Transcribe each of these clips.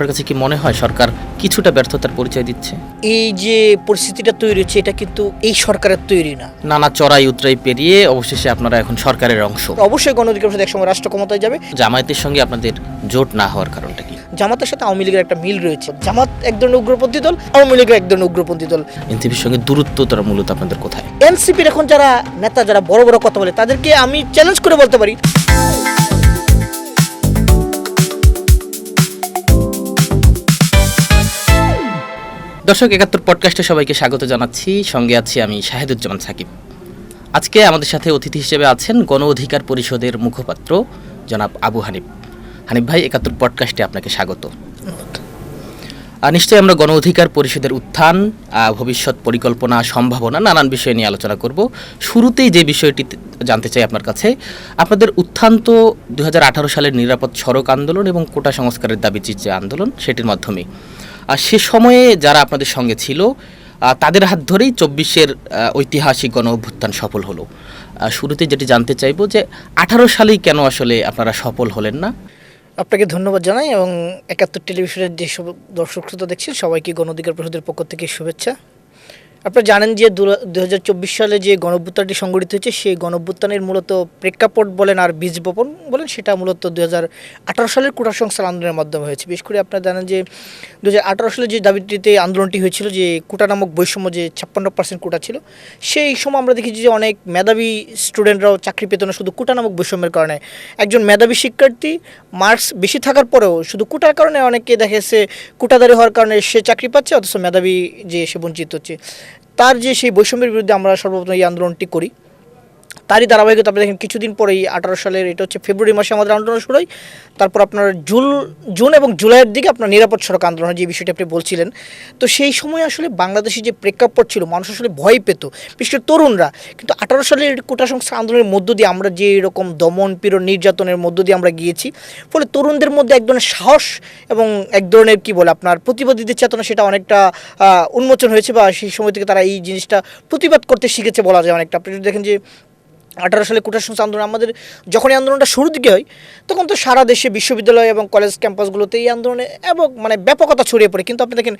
আপনার কাছে কি মনে হয় সরকার কিছুটা ব্যর্থতার পরিচয় দিচ্ছে? এই যে পরিস্থিতিটা তৈরি হচ্ছে এটা কিন্তু এই সরকারের তৈরি না। নানা চড়াই উতরাই পেরিয়ে অবশেষে আপনারা এখন সরকারের অংশ। তো অবশ্যই গণ অধিকার পরিষদ একসময় রাষ্ট্র ক্ষমতায় যাবে। জামায়াতের সঙ্গে আপনাদের জোট না হওয়ার কারণটা কি? জামাতের সাথে আওয়ামী লীগের একটা মিল রয়েছে। জামাত এক ধরনের উগ্রপন্থী দল, আওয়ামী লীগের এক ধরনের উগ্রপন্থী দল। এনসিপির সঙ্গে দূরত্বটা মূলত আপনাদের কোথায়? এনসিপির এখন যারা নেতা, যারা বড় বড় কথা বলে, তাদেরকে আমি চ্যালেঞ্জ করে বলতে পারি, দর্শক ৭১ পডকাস্টে সবাইকে স্বাগত জানাচ্ছি। সঙ্গে আছি আমি শাহেদুজ্জামান সাকিব। আজকে আমাদের সাথে অতিথি হিসেবে আছেন গণ অধিকার পরিষদের মুখপাত্র জনাব আবু হানিফ। হানিফ ভাই, ৭১ পডকাস্টে আপনাকে স্বাগত। নিশ্চয়ই আমরা গণ অধিকার পরিষদের উত্থান, ভবিষ্যৎ পরিকল্পনা, সম্ভাবনা, নানান বিষয় নিয়ে আলোচনা করব। শুরুতেই যে বিষয়টি জানতে চাই আপনার কাছে, আপনাদের উত্থান তো ২০১৮ সালের নিরাপদ সড়ক আন্দোলন এবং কোটা সংস্কারের দাবির যে আন্দোলন, সেটির মাধ্যমে। আর সে সময়ে যারা আপনাদের সঙ্গে ছিল তাদের হাত ধরেই ২৪-এর ঐতিহাসিক গণ অভ্যুত্থান সফল হলো। শুরুতে যেটি জানতে চাইবো যে ১৮ সালেই কেন আসলে আপনারা সফল হলেন না? আপনাকে ধন্যবাদ জানাই এবং ৭১ টেলিভিশনের যেসব দর্শক শ্রোতা দেখছেন সবাইকে গণ অধিকার পরিষদের পক্ষ থেকে শুভেচ্ছা। আপনারা জানেন যে ২০২৪ সালে যে গণঅভ্যুত্থানটি সংগঠিত হয়েছে, সেই গণঅভ্যুত্থানের মূলত প্রেক্ষাপট বলেন আর বীজ বপন বলেন, সেটা মূলত ২০১৮ সালের কোটা সংস্কার আন্দোলনের মাধ্যমে হয়েছে। বিশেষ করে আপনারা জানেন যে ২০১৮ সালে যে দাবিটিতে আন্দোলনটি হয়েছিল, যে কোটা নামক বৈষম্য, যে ৫৬% কোটা ছিল, সেই সময় আমরা দেখেছি যে অনেক মেধাবী স্টুডেন্টরাও চাকরি পেত না শুধু কোটা নামক বৈষম্যের কারণে। একজন মেধাবী শিক্ষার্থী মার্কস বেশি থাকার পরেও শুধু কোটার কারণে অনেকে দেখেছে কোটাদারি হওয়ার কারণে সে চাকরি পাচ্ছে, অথচ মেধাবী যে সে বঞ্চিত হচ্ছে। তার যে সেই বৈষম্যের বিরুদ্ধে আমরা সর্বপ্রথম এই আন্দোলনটি করি। তারই ধারাবাহিকতা আপনি দেখেন কিছুদিন পরেই ১৮ সালের, এটা হচ্ছে ফেব্রুয়ারি মাসে আমাদের আন্দোলন শুরু হয়। তারপর আপনার জুন এবং জুলাইয়ের দিকে আপনার নিরাপদ সড়ক আন্দোলন, যে বিষয়টি আপনি বলছিলেন। তো সেই সময় আসলে বাংলাদেশের যে প্রেক্ষাপট ছিল, মানুষ আসলে ভয় পেত, বিশেষ করে তরুণরা। কিন্তু ১৮ সালের কোটা সংস্কার আন্দোলনের মধ্য দিয়ে আমরা যে এরকম দমন পীড়ন নির্যাতনের মধ্য দিয়ে আমরা গিয়েছি, ফলে তরুণদের মধ্যে এক ধরনের সাহস এবং এক ধরনের কী বলে আপনার প্রতিবাদীদের চেতনা, সেটা অনেকটা উন্মোচন হয়েছে, বা সেই সময় থেকে তারা এই জিনিসটা প্রতিবাদ করতে শিখেছে বলা যায় অনেকটা। আপনি যদি দেখেন যে ১৮ সালে কোটা সংস্কার আন্দোলন, আমাদের যখন এই আন্দোলনটা শুরুর দিকে হয়, তখন তো সারা দেশে বিশ্ববিদ্যালয় এবং কলেজ ক্যাম্পাসগুলোতে এই আন্দোলনে এবং ব্যাপকতা ছড়িয়ে পড়ে। কিন্তু আপনি দেখেন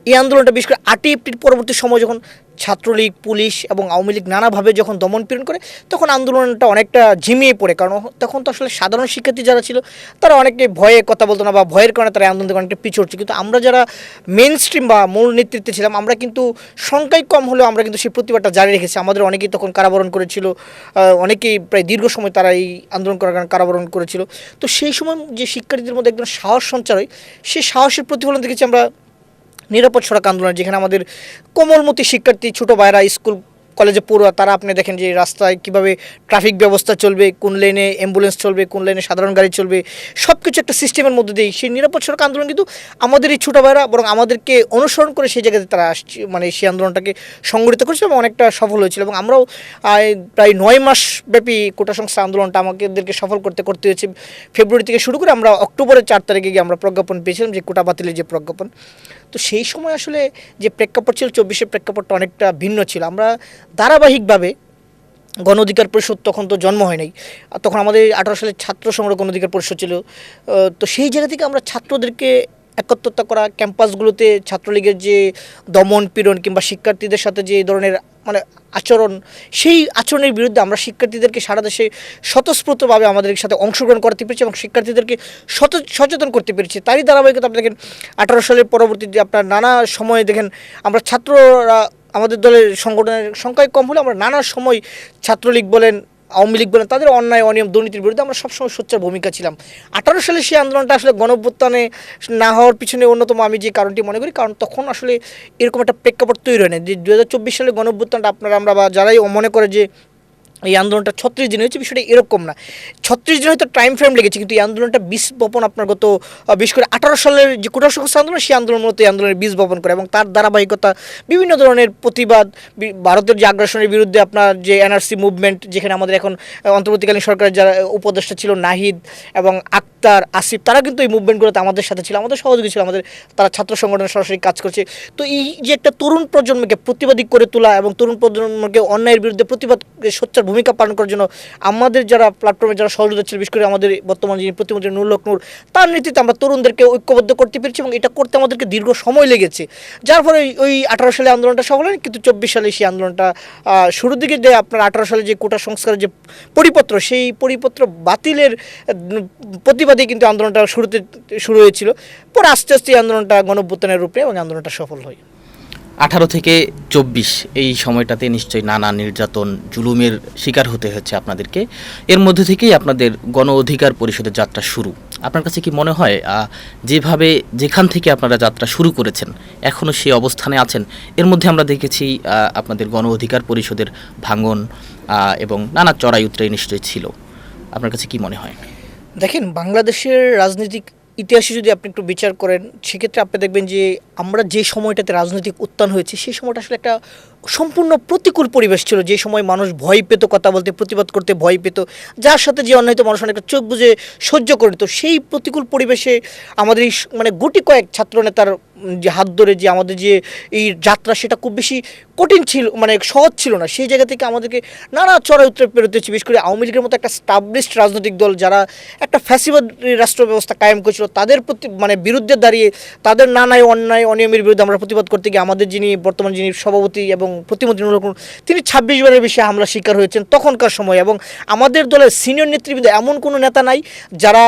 এই আন্দোলনটা বিশেষ করে ৮ই এপ্রিল পরবর্তী সময় যখন ছাত্রলীগ, পুলিশ এবং আওয়ামী লীগ নানাভাবে যখন দমন পীড়ন করে, তখন আন্দোলনটা অনেকটা ঝিমিয়ে পড়ে। কারণ তখন তো আসলে সাধারণ শিক্ষার্থী যারা ছিল, তারা অনেকে ভয়ে কথা বলতো না, বা ভয়ের কারণে তারা আন্দোলন থেকে অনেকটা পিছু হচ্ছে। কিন্তু আমরা যারা মেন স্ট্রিম বা মূল নেতৃত্বে ছিলাম, আমরা কিন্তু সংখ্যায় কম হলেও আমরা কিন্তু সেই প্রতিবাদটা জারি রেখেছি। আমাদের অনেকেই তখন কারাবরণ করেছিল, অনেকেই প্রায় দীর্ঘ সময় তারা এই আন্দোলন করার কারণে কারাবরণ করেছিল। তো সেই সময় যে শিক্ষার্থীদের মধ্যে একদম সাহস সঞ্চার হয়, সেই সাহসের প্রতিফলন দেখেছি আমরা নিরাপদ সড়ক আন্দোলন, যেখানে আমাদের কোমলমতি শিক্ষার্থী, ছোটো ভাইরা, স্কুল কলেজে পড়ুয়া, তারা আপনি দেখেন যে রাস্তায় কীভাবে ট্রাফিক ব্যবস্থা চলবে, কোন লেনে অ্যাম্বুলেন্স চলবে, কোন লেনে সাধারণ গাড়ি চলবে, সব কিছু একটা সিস্টেমের মধ্যে দিয়ে সেই নিরাপদ সড়ক আন্দোলন কিন্তু আমাদের এই ছোটো ভাইরা বরং আমাদেরকে অনুসরণ করে সেই জায়গাতে তারা আসছে, সেই আন্দোলনটাকে সংগঠিত করেছিল এবং অনেকটা সফল হয়েছিল। এবং আমরাও প্রায় ৯ মাস ব্যাপী কোটা সংস্কার আন্দোলনটা আমাদেরকে সফল করতে হয়েছে। ফেব্রুয়ারি থেকে শুরু করে আমরা অক্টোবরের ৪ তারিখে গিয়ে আমরা প্রজ্ঞাপন পেয়েছিলাম, যে কোটা বাতিলের যে প্রজ্ঞাপন। তো সেই সময় আসলে যে প্রেক্ষাপট ছিল, ২৪-এর প্রেক্ষাপটটা অনেকটা ভিন্ন ছিল। আমরা ধারাবাহিকভাবে গণ অধিকার পরিষদ, তখন তো জন্ম হয় নাই, তখন আমাদের ১৮ সালে ছাত্র সংগ্রহ গণ অধিকার পরিষদ ছিল। তো সেই জায়গা থেকে আমরা ছাত্রদেরকে একত্রতা করা, ক্যাম্পাসগুলোতে ছাত্রলীগের যে দমন পীড়ন কিংবা শিক্ষার্থীদের সাথে যে ধরনের আচরণ, সেই আচরণের বিরুদ্ধে আমরা শিক্ষার্থীদেরকে সারা দেশে স্বতঃস্ফূর্তভাবে আমাদের সাথে অংশগ্রহণ করতে পেরেছি এবং শিক্ষার্থীদেরকে সচেতন করতে পেরেছি। তারই ধারাবাহিকতা আপনি দেখেন ১৮ সালের পরবর্তীতে আপনার নানা সময়ে দেখেন আমরা ছাত্ররা, আমাদের দলের সংগঠনের সংখ্যায় কম হলে আমরা নানা সময় ছাত্রলীগ বলেন, আওয়ামী লীগ বলেন, তাদের অন্যায়, অনিয়ম, দুর্নীতির বিরুদ্ধে আমরা সবসময় সোচ্চার ভূমিকা ছিলাম। ১৮ সালে সেই আন্দোলনটা আসলে গণঅভ্যুত্থানে না হওয়ার পিছনে অন্যতম আমি যে কারণটি মনে করি, কারণ তখন আসলে এরকম একটা প্রেক্ষাপট তৈরি হয় না। যে ২০২৪ সালে গণঅভ্যুত্থানটা আমরা বা যারাই মনে করে যে এই আন্দোলনটা ৩৬ দিন হয়েছে, বিষয়টা এরকম না। ৩৬ দিন হয়তো টাইম ফ্রেম লেগেছে, কিন্তু এই আন্দোলনটা বীজ বপন আপনার গত বিশেষ করে ১৮ সালের যে কোটা সংস্কার আন্দোলন, সেই আন্দোলন মূলত এই আন্দোলনের বীজ বপন করে এবং তার ধারাবাহিকতা বিভিন্ন ধরনের প্রতিবাদ, ভারতের যে আগ্রাসনের বিরুদ্ধে আপনার যে এনআরসি মুভমেন্ট, যেখানে আমাদের এখন অন্তর্বর্তীকালীন সরকারের যারা উপদেষ্টা ছিল নাহিদ এবং আক্তার, আসিফ, তারা কিন্তু এই মুভমেন্টগুলোতে আমাদের সাথে ছিল, আমাদের সহযোগী ছিল, তারা ছাত্র সংগঠনের সরাসরি কাজ করছে। তো এই যে একটা তরুণ প্রজন্মকে প্রতিবাদী করে তোলা এবং তরুণ প্রজন্মকে অন্যায়ের বিরুদ্ধে প্রতিবাদ সোচ্চার ভূমিকা পালন করার জন্য আমাদের যারা প্ল্যাটফর্মে যারা সহযোগিতা ছিল, বিশেষ করে আমাদের বর্তমান যিনি প্রতিমন্ত্রী নুরুল হক নূর, তার নেতৃত্বে আমরা তরুণদেরকে ঐক্যবদ্ধ করতে পেরেছি এবং এটা করতে আমাদেরকে দীর্ঘ সময় লেগেছে, যার ফলে ওই 18 সালে আন্দোলনটা সফল হয়নি, কিন্তু 24 সালে সেই আন্দোলনটা শুরুর দিকে যে আপনার 18 সালে যে কোটা সংস্কারের যে পরিপত্র, সেই পরিপত্র বাতিলের প্রতিবাদে কিন্তু আন্দোলনটা শুরু হয়েছিল। পরে আস্তে আস্তে এই আন্দোলনটা গণঅভ্যুত্থানের রূপে এবং আন্দোলনটা সফল হয়। 18 থেকে 24 এই সময়টাতে নিশ্চয়ই নানা নির্যাতন জুলুমের শিকার হতে হচ্ছে আপনাদেরকে। এর মধ্যে থেকেই আপনাদের গণ অধিকার পরিষদের যাত্রা শুরু। আপনার কাছে কি মনে হয় যেভাবে যেখান থেকে আপনারা যাত্রা শুরু করেছেন এখনও সেই অবস্থানে আছেন? এর মধ্যে আমরা দেখেছি আপনাদের গণ অধিকার পরিষদের ভাঙন এবং নানা চড়াই উতরাই নিশ্চয়ই ছিল। আপনার কাছে কি মনে হয়? দেখেন, বাংলাদেশের রাজনৈতিক ইতিহাসে যদি আপনি একটু বিচার করেন, সেক্ষেত্রে আপনি দেখবেন যে আমরা যে সময়টাতে রাজনৈতিক উত্থান হয়েছে সেই সময়টা আসলে একটা সম্পূর্ণ প্রতিকূল পরিবেশ ছিল। যে সময় মানুষ ভয় পেত, কথা বলতে, প্রতিবাদ করতে ভয় পেত, যার সাথে যে অন্যায় মানুষ অনেকটা চোখ বুজে সহ্য করে নিত। সেই প্রতিকূল পরিবেশে আমাদের এই মানে গুটি কয়েক ছাত্রনেতার যে হাত ধরে যে আমাদের যে এই যাত্রা, সেটা খুব বেশি কঠিন ছিল, মানে সহজ ছিল না। সেই জায়গা থেকে আমাদেরকে নানা চড়াই উতরে পেরোতে হচ্ছে। বিশেষ করে আওয়ামী লীগের মতো একটা স্টাবলিশড রাজনৈতিক দল যারা একটা ফ্যাসিবাদ রাষ্ট্র ব্যবস্থা কায়েম করেছিল, তাদের প্রতি মানে বিরুদ্ধে দাঁড়িয়ে তাদের নানায় অন্যায় অনিয়মের বিরুদ্ধে আমরা প্রতিবাদ করতে গিয়ে আমাদের বর্তমান যিনি সভাপতি এবং প্রতিমন্ত্রী নুরুল হক নূর, তিনি 26 বারের বেশি হামলা শিকার হয়েছেন তখনকার সময়। এবং আমাদের দলের সিনিয়র নেতৃবৃন্দ এমন কোনো নেতা নাই যারা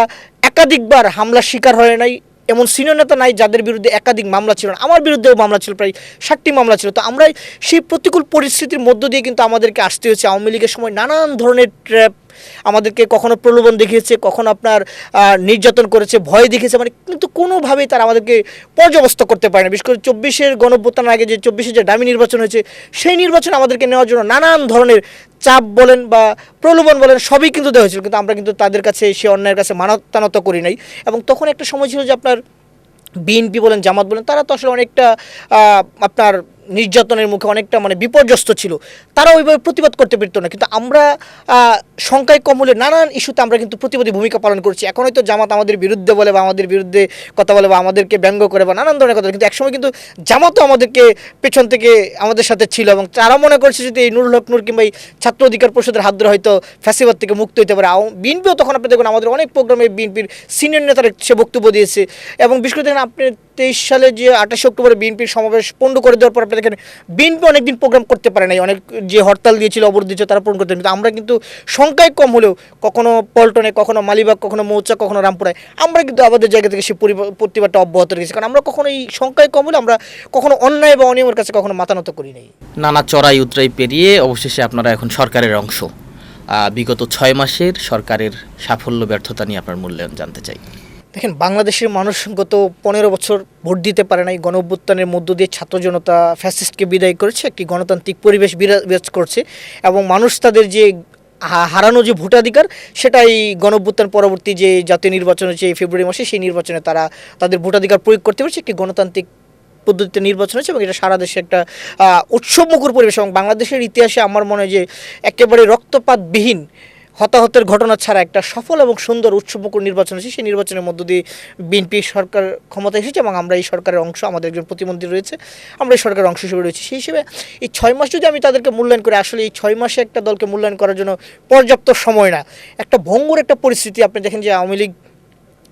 একাধিকবার হামলার শিকার হয় নাই, এমন সিনিয়র নেতা নাই যাদের বিরুদ্ধে একাধিক মামলা ছিল না। আমার বিরুদ্ধেও মামলা ছিল, প্রায় 60টি মামলা ছিল। তো আমরা সেই প্রতিকূল পরিস্থিতির মধ্য দিয়ে কিন্তু আমাদেরকে আসতে হয়েছে। আওয়ামী লীগের সময় নানান ধরনের ট্র্যাপ আমাদেরকে কখনো প্রলোভন দেখিয়েছে, কখনো আপনার নির্যাতন করেছে, ভয় দেখিয়েছে, মানে কিন্তু কোনোভাবেই তারা আমাদেরকে পর্যবস্ত করতে পারে না। বিশেষ করে 24-এর গণঅভ্যুত্থানের আগে যে 24-এ যে ডামি নির্বাচন হয়েছে, সেই নির্বাচনে আমাদেরকে নেওয়ার জন্য নানান ধরনের চাপ বলেন বা প্রলোভন বলেন সবই কিন্তু দেওয়া হয়েছিল, কিন্তু আমরা কিন্তু তাদের কাছে সে অন্যায়ের কাছে মানবতানত করি নাই। এবং তখন একটা সময় ছিল যে আপনার বিএনপি বলেন, জামাত বলেন, তারা তো আসলে অনেকটা আপনার নির্যাতনের মুখে অনেকটা মানে বিপর্যস্ত ছিল, তারা ওইভাবে প্রতিবাদ করতে পারতো না। কিন্তু আমরা সংখ্যায় কম হলে নানান ইস্যুতে আমরা কিন্তু প্রতিবাদী ভূমিকা পালন করছি। এখন হয়তো জামাত আমাদের বিরুদ্ধে বলে বা আমাদের বিরুদ্ধে কথা বলে বা আমাদেরকে ব্যঙ্গ করে বা নানান ধরনের কথা, কিন্তু একসময় কিন্তু জামাতও আমাদেরকে পেছন থেকে আমাদের সাথে ছিল এবং তারা মনে করছে যদি এই নুরুল হক নূর কিংবা এই ছাত্র অধিকার পরিষদের হাত ধরে হয়তো ফ্যাসিবাদ থেকে মুক্ত হতে পারে। বিএনপিও তখন আপনি দেখুন আমাদের অনেক প্রোগ্রামে বিএনপির সিনিয়র নেতারা সে বক্তব্য দিয়েছে। এবং বিশেষ করে দেখেন আপনি 23 সালে যে 28 অক্টোবরে বিএনপির সমাবেশ পণ্ড করে দেওয়ার পর আপনি দেখেন বিএনপি অনেকদিন প্রোগ্রাম করতে পারে নাই, অনেক যে হরতাল দিয়েছিল, অবরোধ দিয়েছিল, তারা পূরণ করতে পারে। কিন্তু আমরা কিন্তু সংখ্যায় কম হলেও কখনো পল্টনে, কখনো মালিবাগ, কখনো মৌচা, কখনো রামপুরায় আমরা কিন্তু আমাদের জায়গা থেকে সেই প্রতিবাদটা অব্যাহত রেখেছি। কারণ আমরা কখনো এই সংখ্যায় কম হলে আমরা কখনো অন্যায় বা অনিয়মের কাছে কখনো মাথা নত করি নাই। নানা চড়াই উতরাই পেরিয়ে অবশেষে আপনারা এখন সরকারের অংশ। বিগত 6 মাসের সরকারের সাফল্য ব্যর্থতা নিয়ে আপনার মূল্যায়ন জানতে চাই। দেখেন, বাংলাদেশের মানুষ গত 15 বছর ভোট দিতে পারে নাই। গণঅভ্যুত্থানের মধ্য দিয়ে ছাত্র জনতা ফ্যাসিস্টকে বিদায় করেছে, একটি গণতান্ত্রিক পরিবেশ বিরাজ করছে এবং মানুষ তাদের যে হারানো যে ভোটাধিকার, সেটাই গণঅভ্যুত্থান পরবর্তী যে জাতীয় নির্বাচন হচ্ছে ফেব্রুয়ারি মাসে, সেই নির্বাচনে তারা তাদের ভোটাধিকার প্রয়োগ করতে পারছে। একটি গণতান্ত্রিক পদ্ধতিতে নির্বাচন হচ্ছে এবং এটা সারা দেশে একটা উৎসবমুখর পরিবেশ। এবং বাংলাদেশের ইতিহাসে আমার মনে হয় যে একেবারে রক্তপাতবিহীন হতাহতের ঘটনা ছাড়া একটা সফল এবং সুন্দর উৎসবমুখর নির্বাচন হয়েছে। সেই নির্বাচনের মধ্য দিয়ে বিএনপি সরকার ক্ষমতা এসেছে এবং আমরা এই সরকারের অংশ, আমাদের একজন প্রতিমন্ত্রী রয়েছে, আমরা এই সরকারের অংশ হিসেবে রয়েছি। সেই হিসেবে এই 6 মাস যদি আমি তাদেরকে মূল্যায়ন করি, আসলে এই 6 মাসে একটা দলকে মূল্যায়ন করার জন্য পর্যাপ্ত সময় না। একটা ভঙ্গুর একটা পরিস্থিতি। আপনি দেখেন যে আওয়ামী লীগ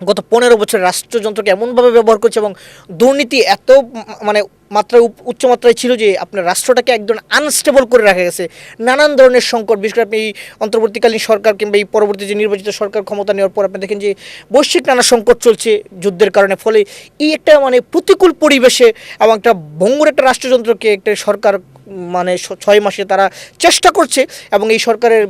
গত 15 বছর রাষ্ট্রযন্ত্রকে এমনভাবে ব্যবহার করছে এবং দুর্নীতি এত মানে উচ্চমাত্রায় ছিল যে আপনার রাষ্ট্রটাকে একদম আনস্টেবল করে রাখা গেছে। নানান ধরনের সংকট, বিশেষ করে আপনি এই অন্তর্বর্তীকালীন সরকার কিংবা এই পরবর্তী যে নির্বাচিত সরকার ক্ষমতা নেওয়ার পর আপনি দেখেন যে বৈশ্বিক নানা সংকট চলছে যুদ্ধের কারণে। ফলে এই একটা মানে প্রতিকূল পরিবেশে এবং একটা ভঙ্গুর একটা রাষ্ট্রযন্ত্রকে একটা সরকার মানে 6 মাসে তারা চেষ্টা করছে। এবং এই সরকারের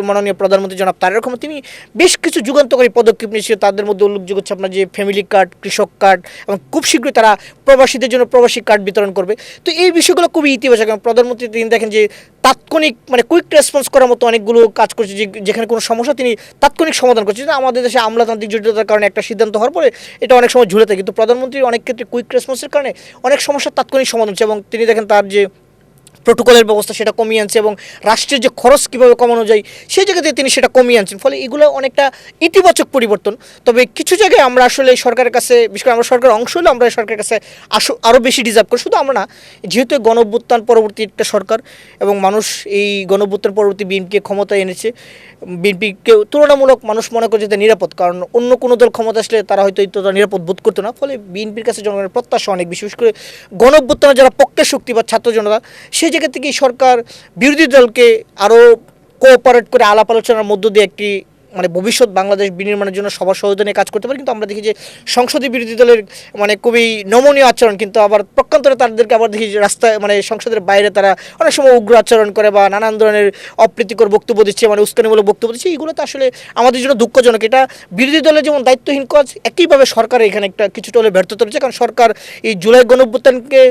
মাননীয় প্রধানমন্ত্রী জনাব তারেক রহমান তিনি বেশ কিছু যুগান্তকারী পদক্ষেপ নিয়েছে। তাদের মধ্যে উল্লেখযোগ্য হচ্ছে আপনার যে ফ্যামিলি কার্ড, কৃষক কার্ড, এবং খুব শীঘ্রই তারা প্রবাসীদের জন্য প্রবাসী কার্ড বিতরণ করবে। তো এই বিষয়গুলো খুবই ইতিবাচক এবং প্রধানমন্ত্রী তিনি দেখেন যে তাৎক্ষণিক মানে কুইক রেসপন্স করার মতো অনেকগুলো কাজ করছে, যেখানে কোনো সমস্যা তিনি তাৎক্ষণিক সমাধান করছে। আমাদের দেশে আমলাতান্ত্রিক জটিলতার কারণে একটা সিদ্ধান্ত হওয়ার পরে এটা অনেক সময় ঝুলে থাকে, কিন্তু প্রধানমন্ত্রী অনেক ক্ষেত্রে কুইক রেসপন্সের কারণে অনেক সমস্যার তাৎক্ষণিক সমাধান হচ্ছে। এবং তিনি দেখেন তার যে প্রোটোকলের ব্যবস্থা সেটা কমিয়ে আনছে এবং রাষ্ট্রের যে খরচ কীভাবে কমানো যায় সেই জায়গাতে তিনি সেটা কমিয়ে আনছেন, ফলে এগুলো অনেকটা ইতিবাচক পরিবর্তন। তবে কিছু জায়গায় আমরা আসলে সরকারের কাছে, বিশেষ করে আমরা সরকার অংশ হলে আমরা সরকারের কাছে আরও বেশি ডিজার্ভ করি। শুধু আমরা না, যেহেতু গণ-অভ্যুত্থান পরবর্তী একটা সরকার এবং মানুষ এই গণ-অভ্যুত্থান পরবর্তী বিএনপিকে ক্ষমতায় এনেছে, বিএনপিকে তুলনামূলক মানুষ মনে করে যে নিরাপদ, কারণ অন্য কোনো দল ক্ষমতা আসলে তারা হয়তো এতটা নিরাপদ বোধ করতো না। ফলে বিএনপির কাছে জনগণের প্রত্যাশা অনেক, বিশেষ করে গণ-অভ্যুত্থানের যারা পক্ষের শক্তি বা ছাত্র জনতা, সেই জায়গা থেকে সরকার বিরোধী দলকে আরও কোঅপারেট করে আলাপ আলোচনার মধ্য দিয়ে একটি ভবিষ্যৎ বাংলাদেশ বিনির্মাণের জন্য সবার সহযোগিতা নিয়ে কাজ করতে পারে। কিন্তু আমরা দেখি যে সংসদীয় বিরোধী দলের খুবই নমনীয় আচরণ, কিন্তু আবার পক্ষান্তরে তাদেরকে আবার দেখি যে রাস্তায় সংসদের বাইরে তারা অনেক সময় উগ্র আচরণ করে বা নানান ধরনের অপ্রীতিকর বক্তব্য দিচ্ছে, উস্কানিমূলক বক্তব্য দিচ্ছে। এইগুলো তো আসলে আমাদের জন্য দুঃখজনক। এটা বিরোধী দলের যেমন দায়িত্বহীন কাজ, একইভাবে সরকার এখানে একটা কিছুটা হলে ব্যর্থতা রয়েছে, কারণ সরকার এই জুলাই গণঅভ্যুত্থানকে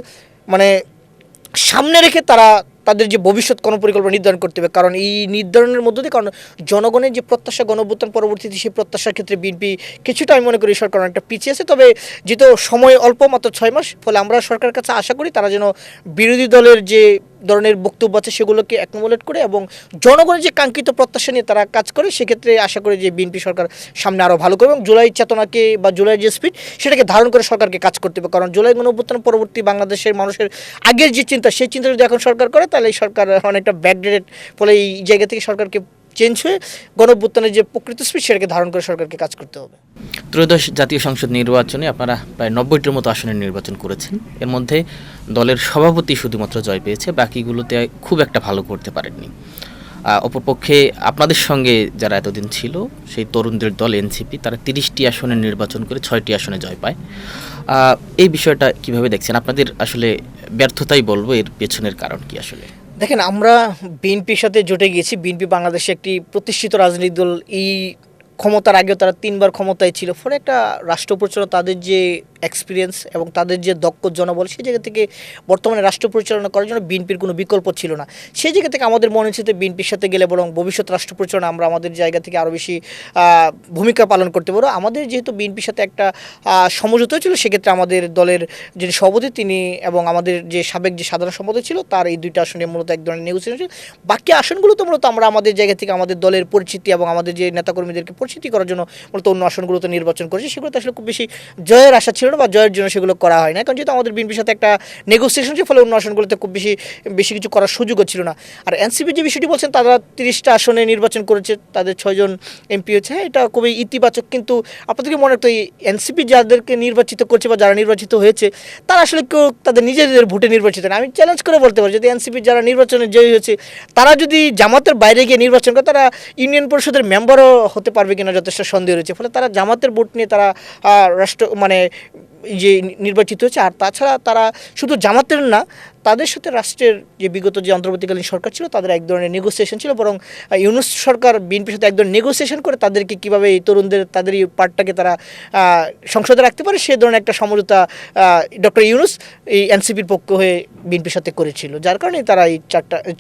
সামনে রেখে তারা তাদের যে ভবিষ্যৎ কোনো পরিকল্পনা নির্ধারণ করতে হবে, কারণ এই নির্ধারণের মধ্য দিয়ে, কারণ জনগণের যে প্রত্যাশা গণঅভ্যুত্থান পরবর্তীতে, সেই প্রত্যাশার ক্ষেত্রে বিএনপি কিছুটা আমি মনে করি সরকার অনেকটা পিছিয়ে আছে। তবে যেহেতু সময় অল্প, মাত্র 6 মাস, ফলে আমরা সরকারের কাছে আশা করি তারা যেন বিরোধী দলের যে ধরনের বক্তব্য আছে সেগুলোকে অ্যাকনোমোলেট করে এবং জনগণের যে কাঙ্ক্ষিত প্রত্যাশা নিয়ে তারা কাজ করে, সেক্ষেত্রে আশা করি যে বিএনপি সরকার সামনে আরও ভালো করবে এবং জুলাই চেতনাকে বা জুলাই যে স্পিড সেটাকে ধারণ করে সরকারকে কাজ করতে হবে। কারণ জুলাই গণঅভ্যুত্থান পরবর্তী বাংলাদেশের মানুষের আগের যে চিন্তা, সেই চিন্তা যদি এখন সরকার করে, তাহলে এই সরকার অনেকটা ব্যাকডেটেড। ফলে এই জায়গা থেকে সরকারকে চেঞ্জ হয়ে গণঅভ্যুত্থানের যে প্রকৃত স্পিড সেটাকে ধারণ করে সরকারকে কাজ করতে হবে। ত্রয়োদশ জাতীয় সংসদ নির্বাচনে আপনারা প্রায় 90টির মতো আসনের নির্বাচন করেছেন। এর মধ্যে দলের সভাপতি শুধুমাত্র জয় পেয়েছে, বাকিগুলোতে খুব একটা ভালো করতে পারেননি। অপরপক্ষে আপনাদের সঙ্গে যারা এতদিন ছিল, সেই তরুণদের দল এনসিপি, তারা 30টি আসনে নির্বাচন করে 6টি আসনে জয় পায়। এই বিষয়টা কিভাবে দেখছেন? আপনাদের আসলে ব্যর্থতাই বলবো, এর পেছনের কারণ কি আসলে? দেখেন, আমরা বিএনপির সাথে জোটে গিয়েছি। বিএনপি বাংলাদেশে একটি প্রতিষ্ঠিত রাজনৈতিক দল। এই ক্ষমতার আগেও তারা 3 বার ক্ষমতায় ছিল। ফলে একটা রাষ্ট্র পরিচালনা, তাদের যে এক্সপিরিয়েন্স এবং তাদের যে দক্ষ জনবল, সেই জায়গা থেকে বর্তমানে রাষ্ট্র পরিচালনা করার জন্য বিএনপির কোনো বিকল্প ছিল না। সেই জায়গা থেকে আমাদের মনে হচ্ছে যে বিএনপির সাথে গেলে বরং ভবিষ্যৎ রাষ্ট্র পরিচালনা আমরা আমাদের জায়গা থেকে আরও বেশি ভূমিকা পালন করতে পারবো। আমাদের যেহেতু বিএনপির সাথে একটা সমঝোতা হয়েছিল, সেক্ষেত্রে আমাদের দলের যিনি সভাপতি তিনি এবং আমাদের যে সাবেক যে সাধারণ সম্পাদক ছিল, তার এই 2টা আসনে মূলত এক ধরনের নেগোসিয়েশন ছিল। বাকি আসনগুলো তো মূলত আমরা আমাদের জায়গা থেকে আমাদের দলের পরিচিতি এবং আমাদের যে নেতাকর্মীদেরকে পরিচিতি করার জন্য মূলত অন্য আসনগুলোতে নির্বাচন করেছি। সেগুলোতে আসলে খুব বেশি জয়ের আশা ছিল না বা জয়ের জন্য সেগুলো করা হয় না, কারণ যেহেতু আমাদের বিএনপির সাথে একটা নেগোসিয়েশন ছিল, ফলে অন্য আসনগুলোতে খুব বেশি কিছু করার সুযোগও ছিল না। আর এনসিপি যে বিষয়টি বলছেন, তারা 30টা আসনে নির্বাচন করেছে, তাদের 6 জন এমপি হচ্ছে, হ্যাঁ এটা খুবই ইতিবাচক। কিন্তু আপনাদেরকে মনে রাখতে, এনসিপি যাদেরকে নির্বাচিত করছে বা যারা নির্বাচিত হয়েছে, তারা আসলে কেউ তাদের নিজেদের ভোটে নির্বাচিত না। আমি চ্যালেঞ্জ করে বলতে পারি, যদি এনসিপি যারা নির্বাচনে জয়ী হয়েছে, তারা যদি জামাতের বাইরে গিয়ে নির্বাচন করে, তারা ইউনিয়ন পরিষদের মেম্বারও হতে পারবে কিনা যথেষ্ট সন্দেহ রয়েছে। ফলে তারা জামাতের ভোট নিয়ে তারা রাষ্ট্র যে নির্বাচিত হয়েছে। আর তাছাড়া তারা শুধু জামাতের না, তাদের সাথে রাষ্ট্রের যে বিগত যে অন্তর্বর্তীকালীন সরকার ছিল, তাদের এক ধরনের নেগোসিয়েশন ছিল। বরং ইউনূস সরকার বিএনপির সাথে এক ধরনের নেগোসিয়েশন করে তাদেরকে কীভাবে এই তরুণদের তাদের এই পার্টটাকে তারা সংসদে রাখতে পারে, সে ধরনের একটা সমঝোতা ডক্টর ইউনূস এই এনসিপির পক্ষ হয়ে বিএনপির সাথে করেছিল, যার কারণে তারা এই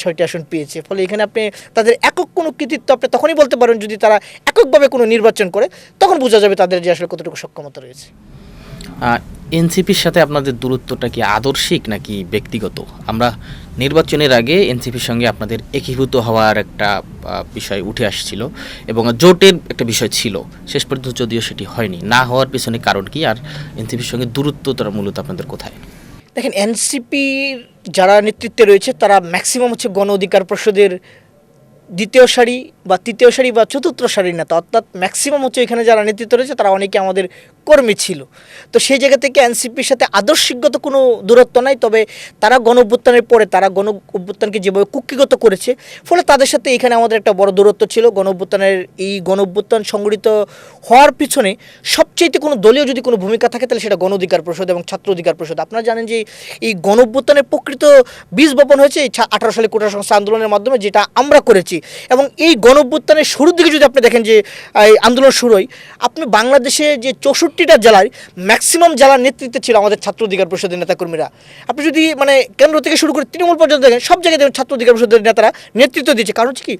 6টি আসন পেয়েছে। ফলে এখানে আপনি তাদের একক কোনো কৃতিত্ব আপনি তখনই বলতে পারেন যদি তারা এককভাবে কোনো নির্বাচন করে, তখন বোঝা যাবে তাদের যে আসলে কতটুকু সক্ষমতা রয়েছে। এনসিপির সাথে আপনাদের দূরত্বটা কি আদর্শিক নাকি ব্যক্তিগত? আমরা নির্বাচনের আগে এনসিপির সঙ্গে আপনাদের একীভূত হওয়ার একটা বিষয় উঠে আসছিল এবং জোটের একটা বিষয় ছিল, শেষ পর্যন্ত যদিও সেটি হয়নি। না হওয়ার পিছনে কারণ কি, আর এনসিপির সঙ্গে দূরত্বটা মূলত আপনাদের কোথায়? দেখেন, এনসিপির যারা নেতৃত্বে রয়েছে, তারা ম্যাক্সিমাম হচ্ছে গণ অধিকার পরিষদের দ্বিতীয় সারি বা তৃতীয় সারি বা চতুর্থ সারির নেতা, অর্থাৎ ম্যাক্সিমাম হচ্ছে এখানে যারা নেতৃত্ব রয়েছে তারা অনেকে আমাদের কর্মী ছিল। তো সেই জায়গা থেকে এনসিপির সাথে আদর্শিকগত কোনো দূরত্ব নাই, তবে তারা গণ-অভ্যুত্থানের পরে তারা গণ-অভ্যুত্থানকে যেভাবে কুক্ষিগত করেছে, ফলে তাদের সাথে এখানে আমাদের একটা বড় দূরত্ব ছিল। গণ-অভ্যুত্থান সংগঠিত হওয়ার পিছনে সবচেয়ে কোনো দলীয় যদি কোনো ভূমিকা থাকে, তাহলে সেটা গণ অধিকার পরিষদ এবং ছাত্র অধিকার পরিষদ। আপনারা জানেন যে এই গণ-অভ্যুত্থানের প্রকৃত বীজ বপন হয়েছে এই 18 সালে কোটা সংস্কার আন্দোলনের মাধ্যমে, যেটা আমরা করেছি। এবং এই গণ-অভ্যুত্থানের শুরুর দিকে যদি আপনি দেখেন যে এই আন্দোলন শুরু হয়, আপনি বাংলাদেশে যে 64 64টা জেলায় ম্যাক্সিমাম জেলার নেতৃত্বে ছিল আমাদের ছাত্র অধিকার পরিষদের নেতাকর্মীরা। আপনি যদি মানে কেন্দ্র থেকে শুরু করে তৃণমূল পর্যন্ত দেখেন, সব জায়গায় দেখবেন ছাত্র অধিকার পরিষদের নেতারা নেতৃত্ব দিচ্ছে। কারণ হচ্ছে কি,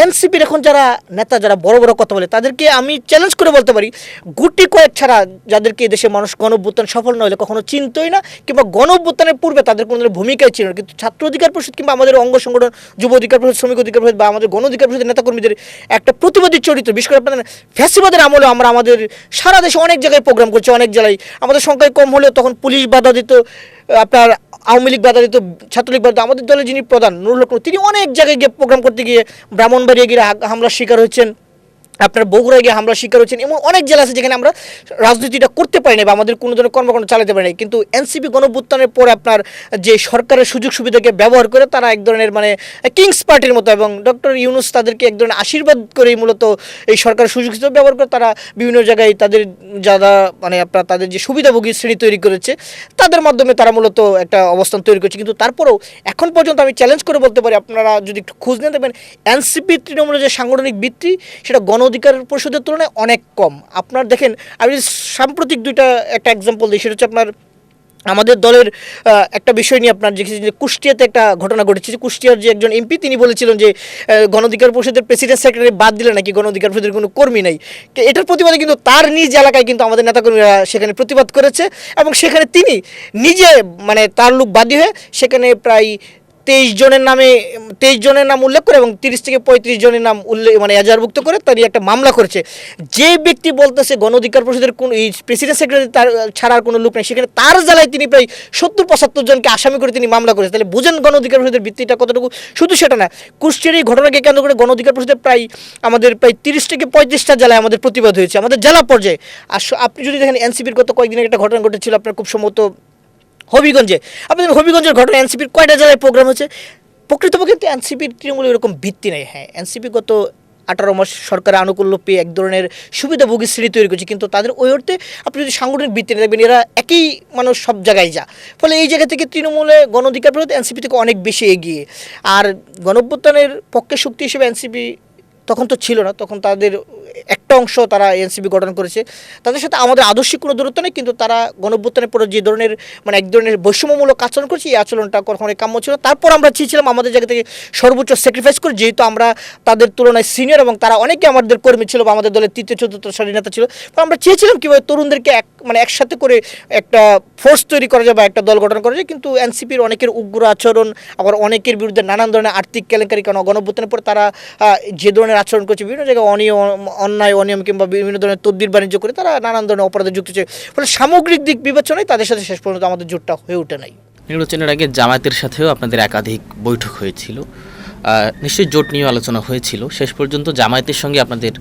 এনসিপির এখন যারা নেতা, যারা বড় বড় কথা বলে, তাদেরকে আমি চ্যালেঞ্জ করে বলতে পারি, গুটি কয়েক ছাড়া যাদেরকে দেশে মানুষ গণঅভ্যুত্থান সফল না হলে কখনো চিনতই না, কিংবা গণঅভ্যুত্থানের পূর্বে তাদের কোনো ধরনের ভূমিকাই ছিল না। কিন্তু ছাত্র অধিকার পরিষদ কিংবা আমাদের অঙ্গ সংগঠন, যুব অধিকার পরিষদ, শ্রমিক অধিকার পরিষদ বা আমাদের গণ অধিকার পরিষদের নেতাকর্মীদের একটা প্রতিবাদী চরিত্র। বিশেষ করে আপনাদের ফ্যাসিবাদের আমলে আমরা আমাদের সারা দেশে অনেক জায়গায় প্রোগ্রাম করছি, অনেক জেলায় আমাদের সংখ্যায় কম হলেও তখন পুলিশ বাধা দিত, আপনার আওয়ামী লীগ বাধা দিত, ছাত্রলীগ বাধা দিত। আমাদের দলের যিনি প্রধান নুরুল হক, তিনি অনেক জায়গায় গিয়ে প্রোগ্রাম করতে গিয়ে ব্রাহ্মণবাড়িয়া গিয়ে হামলার শিকার হচ্ছেন, আপনার বগুড়ায় গিয়ে হামলার শিকার হচ্ছেন। এমন অনেক জেলা আছে যেখানে আমরা রাজনীতিটা করতে পারি না বা আমাদের কোনো ধরনের কর্মকাণ্ড চালাতে পারি না। কিন্তু এনসিপি গণঅভ্যুত্থানের পরে আপনার যে সরকারের সুযোগ সুবিধাকে ব্যবহার করে তারা এক ধরনের মানে কিংস পার্টির মতো, এবং ডক্টর ইউনূস তাদেরকে এক ধরনের আশীর্বাদ করেই মূলত এই সরকারের সুযোগ সুবিধা ব্যবহার করে তারা বিভিন্ন জায়গায় তাদের যারা মানে আপনার তাদের যে সুবিধাভোগী শ্রেণী তৈরি করেছে, তাদের মাধ্যমে তারা মূলত একটা অবস্থান তৈরি করছে। কিন্তু তারপরেও এখন পর্যন্ত আমি চ্যালেঞ্জ করে বলতে পারি, আপনারা যদি একটু খোঁজ নিয়ে দেখবেন, এনসিপি তৃণমূলের যে সাংগঠনিক ভিত্তি সেটা গণ অধিকার পরিষদের তুলনায় অনেক কম। আপনার দেখেন, আমি সাম্প্রতিক একটা এক্সাম্পল দিই, সেটা হচ্ছে আপনার আমাদের দলের একটা বিষয় নিয়ে আপনার যে কুষ্টিয়াতে একটা ঘটনা ঘটেছে। কুষ্টিয়ার যে একজন এমপি তিনি বলেছিলেন যে গণ অধিকার পরিষদের প্রেসিডেন্ট সেক্রেটারি বাদ দিলে নাকি গণ অধিকার পরিষদের কোনো কর্মী নেই। এটার প্রতিবাদে কিন্তু তার নিজ এলাকায় কিন্তু আমাদের নেতাকর্মীরা সেখানে প্রতিবাদ করেছে, এবং সেখানে তিনি নিজে মানে তার লোক বাদী হয়ে সেখানে প্রায় 23 জনের নাম উল্লেখ করে এবং 30 থেকে 35 জনের নাম উল্লেখ মানে এজাহারভুক্ত করে তারই একটা মামলা করেছে। যে ব্যক্তি বলতেছে গণ অধিকার পরিষদের কোন এই প্রেসিডেন্ট সেক্রেটারি তার ছাড়ার কোনো লোক নেই, সেখানে তার জেলায় তিনি প্রায় 70-75 জনকে আসামি করে তিনি মামলা করেছে। তাহলে বুঝেন গণ অধিকার পরিষদের ভিত্তিটা কতটুকু। শুধু সেটা না, কুষ্টিয়ার এই ঘটনাকে কেন্দ্র করে গণ অধিকার পরিষদের আমাদের প্রায় 30 থেকে 35টা জেলায় আমাদের প্রতিবাদ হয়েছে আমাদের জেলা পর্যায়ে। আর আপনি যদি দেখেন এনসিপির গত কয়েকদিনের একটা ঘটনা ঘটেছিল আপনার খুব সম্ভবত হবিগঞ্জে। আপনাদের হবিগঞ্জের ঘটনা এনসিপির কয়টা জেলায় প্রোগ্রাম হচ্ছে। প্রকৃতপক্ষে কিন্তু এনসিপির তৃণমূলের এরকম ভিত্তি নেই। হ্যাঁ, এনসিপি গত 18 মাস সরকারের আনুকূল্য পেয়ে এক ধরনের সুবিধাভোগী শ্রেণী তৈরি করছে, কিন্তু তাদের ওই অর্থে আপনি যদি সাংগঠনিক ভিত্তি দেখবেন এরা একই মানুষ সব জায়গায় যা। ফলে এই জায়গা থেকে তৃণমূলে গণ অধিকার পরিষদ এনসিপি থেকে অনেক বেশি এগিয়ে। আর গণঅভ্যুত্থানের পক্ষে শক্তি হিসেবে এনসিপি তখন তো ছিল না, তখন তাদের একটা অংশ তারা এনসিপি গঠন করেছে। তাদের সাথে আমাদের আদর্শিক কোনো দূরত্ব নেই, কিন্তু তারা গণঅভ্যুত্থানের পরে যে ধরনের মানে এক ধরনের বৈষম্যমূলক আচরণ করছে, এই আচরণটা কখনোই কাম্য ছিল। তারপর আমরা চেয়েছিলাম আমাদের জায়গা থেকে সর্বোচ্চ স্যাক্রিফাইস করে, যেহেতু আমরা তাদের তুলনায় সিনিয়র এবং তারা অনেকে আমাদের কর্মী ছিল বা আমাদের দলের 3য়-4র্থ সারির নেতা ছিল, আমরা চেয়েছিলাম কীভাবে তরুণদেরকে একসাথে করে একটা ফোর্স তৈরি করা যায় বা একটা দল গঠন করা যায়। কিন্তু এনসিপির অনেকের উগ্র আচরণ, আবার অনেকের বিরুদ্ধে নানান ধরনের আর্থিক কেলেঙ্কারি, কারণ গণঅভ্যুত্থানের পরে তারা যে ধরনের আচরণ করছে, বিভিন্ন জায়গায় অন্যায় অনিয়ম কিংবা বিভিন্ন ধরনের তদবির বাণিজ্য করে তারা নানান ধরনের অপরাধে যুক্ত হচ্ছে। ফলে সামগ্রিক দিক বিবেচনায় তাদের সাথে শেষ পর্যন্ত আমাদের জোটটা হয়ে ওঠে নাই। নির্বাচনের আগে জামায়াতের সাথেও আপনাদের একাধিক বৈঠক হয়েছিল, নিশ্চয়ই জোট নিয়ে আলোচনা হয়েছিল। শেষ পর্যন্ত জামায়াতের সঙ্গে আপনাদের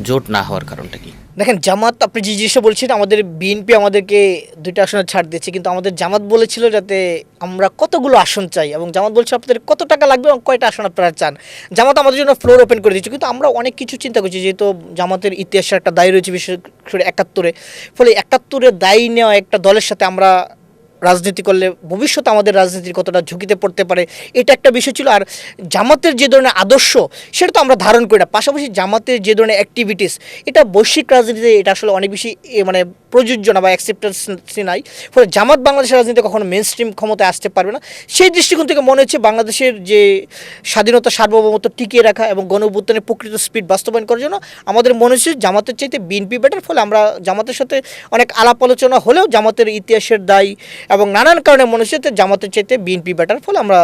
জোট না হওয়ার কারণটা কি? দেখেন, জামাত আপনি যে জিনিসটা বলছেন, আমাদের বিএনপি আমাদেরকে 2টা আসনে ছাড় দিয়েছে, কিন্তু আমাদের জামাত বলেছিল যাতে আমরা কতগুলো আসন চাই, এবং জামাত বলছে আপনাদের কত টাকা লাগবে এবং কয়টা আসন আপনারা চান। জামাত আমাদের জন্য ফ্লোর ওপেন করে দিচ্ছে, কিন্তু আমরা অনেক কিছু চিন্তা করছি, যেহেতু জামাতের ইতিহাসের একটা দায়ী রয়েছে, বিশেষ করে 71-এ। ফলে 71-এর দায়ী নেওয়া একটা দলের সাথে আমরা রাজনীতি করলে ভবিষ্যতে আমাদের রাজনীতির কতটা ঝুঁকিতে পড়তে পারে, এটা একটা বিষয় ছিল। আর জামাতের যে ধরনের আদর্শ সেটা তো আমরা ধারণ করি না, পাশাপাশি জামাতের যে ধরনের অ্যাক্টিভিটিস এটা বৈশ্বিক রাজনীতিতে এটা আসলে অনেক বেশি মানে প্রযোজ্য না বা অ্যাকসেপ্টেন্স নাই। ফলে জামাত বাংলাদেশের রাজনীতিতে কখনো মেন স্ট্রিম ক্ষমতায় আসতে পারবে না। সেই দৃষ্টিকোণ থেকে মনে হচ্ছে বাংলাদেশের যে স্বাধীনতা, সার্বভৌমত্ব টিকিয়ে রাখা এবং গণঅভ্যুত্থানের প্রকৃত স্পিড বাস্তবায়ন করার জন্য আমাদের মনে হচ্ছে জামাতের চাইতে বিএনপি বেটার। ফলে আমরা জামাতের সাথে অনেক আলাপ আলোচনা হলেও জামাতের ইতিহাসের দায় এবং নানান কারণে মনে হচ্ছে জামাতের চাইতে বিএনপি বেটার। ফলে আমরা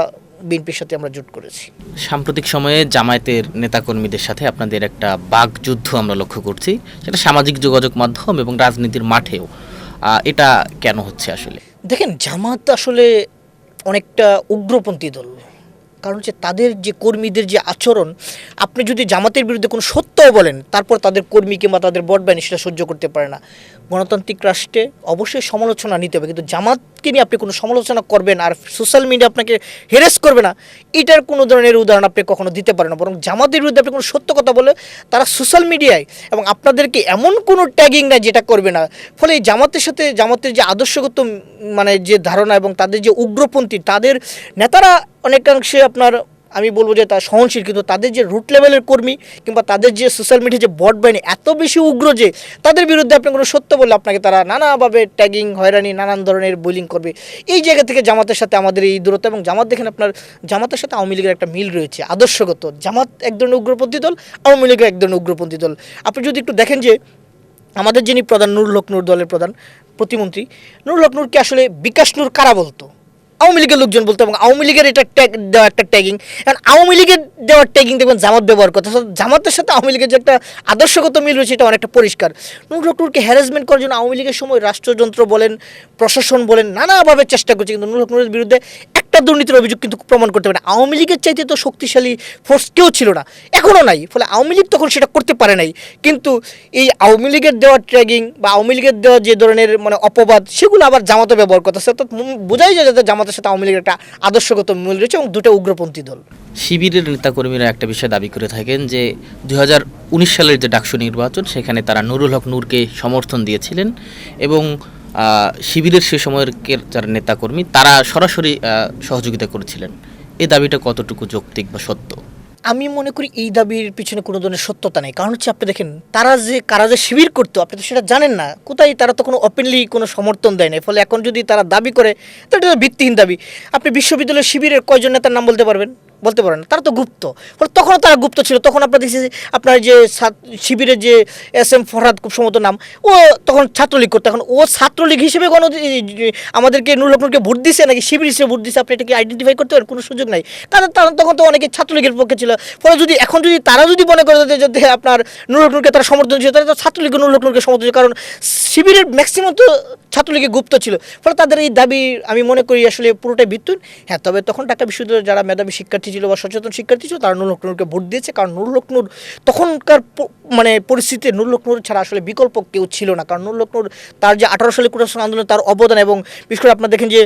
বিএনপির সাথে আমরা জোট করেছি। সাম্প্রতিক সময়ে জামায়াতের নেতাকর্মীদের সাথে আপনাদের একটা বাকযুদ্ধ আমরা লক্ষ্য করছি, সেটা সামাজিক যোগাযোগ মাধ্যম এবং রাজনীতির মাঠেও। এটা কেন হচ্ছে আসলে? দেখেন, জামাত আসলে অনেকটা উগ্রপন্থী দল। কারণ হচ্ছে তাদের যে কর্মীদের যে আচরণ, আপনি যদি জামাতের বিরুদ্ধে কোনো সত্যও বলেন, তারপর তাদের কর্মী কিংবা তাদের বট বাহিনী সেটা সহ্য করতে পারে না। গণতান্ত্রিক রাষ্ট্রে অবশ্যই সমালোচনা নিতে হবে, কিন্তু জামাতকে নিয়ে আপনি কোনো সমালোচনা করবেন আর সোশ্যাল মিডিয়া আপনাকে হেরেস করবে না, এটার কোনো ধরনের উদাহরণ আপনি কখনো দিতে পারেন না। বরং জামাতের বিরুদ্ধে আপনি কোনো সত্য কথা বলে তারা সোশ্যাল মিডিয়ায় এবং আপনাদেরকে এমন কোনো ট্যাগিং নাই যেটা করবে না। ফলে এই জামাতের সাথে জামাতের যে আদর্শগত মানে যে ধারণা এবং তাদের যে উগ্রপন্থী, তাদের নেতারা অনেকাংশে আপনার আমি বলবো যে তারা সহনশীল, কিন্তু তাদের যে রুট লেভেলের কর্মী কিংবা তাদের যে সোশ্যাল মিডিয়া যে বট বাহিনী এত বেশি উগ্র যে তাদের বিরুদ্ধে আপনি কোনো সত্য বললে আপনাকে তারা নানাভাবে ট্যাগিং, হয়রানি, নানান ধরনের বুলিং করবে। এই জায়গা থেকে জামাতের সাথে আমাদের এই দূরত্ব, এবং জামাত দেখেন আপনার জামাতের সাথে আওয়ামী লীগের একটা মিল রয়েছে আদর্শগত। জামাত এক ধরনের উগ্রপন্থী দল, আওয়ামী লীগের এক ধরনের উগ্রপন্থী দল। আপনি যদি একটু দেখেন যে আমাদের যিনি প্রধান নুরুল হক নূর দলের প্রধান প্রতিমন্ত্রী, নুরুল হক নূরকে আসলে বিকাশ নূর কারা বলতো? আওয়ামী লীগের লোকজন বলতো, এবং আওয়ামী লীগের এটা ট্যাগ দেওয়া একটা ট্যাগিং। কারণ আওয়ামী লীগের দেওয়ার ট্যাগিং দেখবেন জামাত ব্যবহার করতে, জামাতের সাথে আওয়ামী লীগের যে একটা আদর্শগত মিল রয়েছে এটা অনেকটা পরিষ্কার। নুরুল হক নূরকে হ্যারাসমেন্ট করার জন্য আওয়ামী লীগের সময় রাষ্ট্রযন্ত্র বলেন, প্রশাসন বলেন, নানাভাবে চেষ্টা করছে, কিন্তু নুরুল হক নূরের বিরুদ্ধে একটা দুর্নীতির অভিযোগ কিন্তু প্রমাণ করতে পারে না। আওয়ামী লীগের চাইতে তো শক্তিশালী ফোর্স কেউ ছিল না, এখনও নাই। ফলে আওয়ামী লীগ তখন সেটা করতে পারে নাই। কিন্তু এই আওয়ামী লীগের দেওয়া ট্র্যাগিং বা আওয়ামী লীগের দেওয়া যে ধরনের মানে অপবাদ, সেগুলো আবার জামাতে ব্যবহার করতেছে। অর্থাৎ বোঝাই যায় যাতে জামাতের সাথে আওয়ামী লীগের একটা আদর্শগত মূল রয়েছে এবং দুটো উগ্রপন্থী দল। শিবিরের নেতাকর্মীরা একটা বিষয় দাবি করে থাকেন যে 2019 সালের যে ডাকসু নির্বাচন সেখানে তারা নুরুল হক নূরকে সমর্থন দিয়েছিলেন এবং শিবিরের সে সময়ের যারা নেতাকর্মী তারা সরাসরি সহযোগিতা করেছিলেন। এই দাবিটা কতটুকু যৌক্তিক বা সত্য? আমি মনে করি এই দাবির পিছনে কোনো ধরনের সত্যতা নেই। কারণ হচ্ছে আপনি দেখেন কারা যে শিবির করতো আপনি তো সেটা জানেন না, কোথায় তারা তো কোনো ওপেনলি কোনো সমর্থন দেয় না। ফলে এখন যদি তারা দাবি করে তো এটা তো ভিত্তিহীন দাবি। আপনি বিশ্ববিদ্যালয়ের শিবিরের কয়জন নেতার নাম বলতে পারবেন? বলতে পারেন না, তারা তো গুপ্ত। ফলে তখনও তারা গুপ্ত ছিল। তখন আপনার দেখছি আপনার যে শিবিরের যে SM ফরহাদ খুব সম্ভবত নাম, ও তখন ছাত্রলীগ করতো। এখন ও ছাত্রলীগ হিসেবে আমাদেরকে নুরুল হক নূরকে ভোট দিছে নাকি শিবির হিসেবে ভোট দিছে আপনি এটাকে আইডেন্টিফাই করতে পারেন? কোনো সুযোগ নাই। কারণ তখন তো অনেকে ছাত্রলীগের পক্ষে ছিল। ফলে এখন যদি তারা মনে করে যে আপনার নুরুল হক নূরকে তারা সমর্থন ছিল, তারা তো ছাত্রলীগের নুরুল হক নূরকে সমর্থন ছিল। কারণ শিবিরের ম্যাক্সিমাম তো ছাত্রলীগে গুপ্ত ছিল। ফলে তাদের এই দাবি আমি মনে করি আসলে পুরোটাই ভিত্তিহীন। হ্যাঁ, তবে তখন ঢাকা বিশ্ববিদ্যালয়ের যারা মেধাবী শিক্ষার্থী ছিল বা সচেতন শিক্ষার্থী ছিল তারা নুরুল হক নূরকে ভোট দিয়েছে। কারণ নুরুল হক নূর তখনকার মানে পরিস্থিতিতে নুরুল হক নূর ছাড়া আসলে বিকল্প কেউ ছিল না। কারণ নুরুল হক নূর তার যে 18 সালে কোটা সংস্কার আন্দোলনে তার অবদান, এবং বিশেষ করে আপনারা দেখেন যে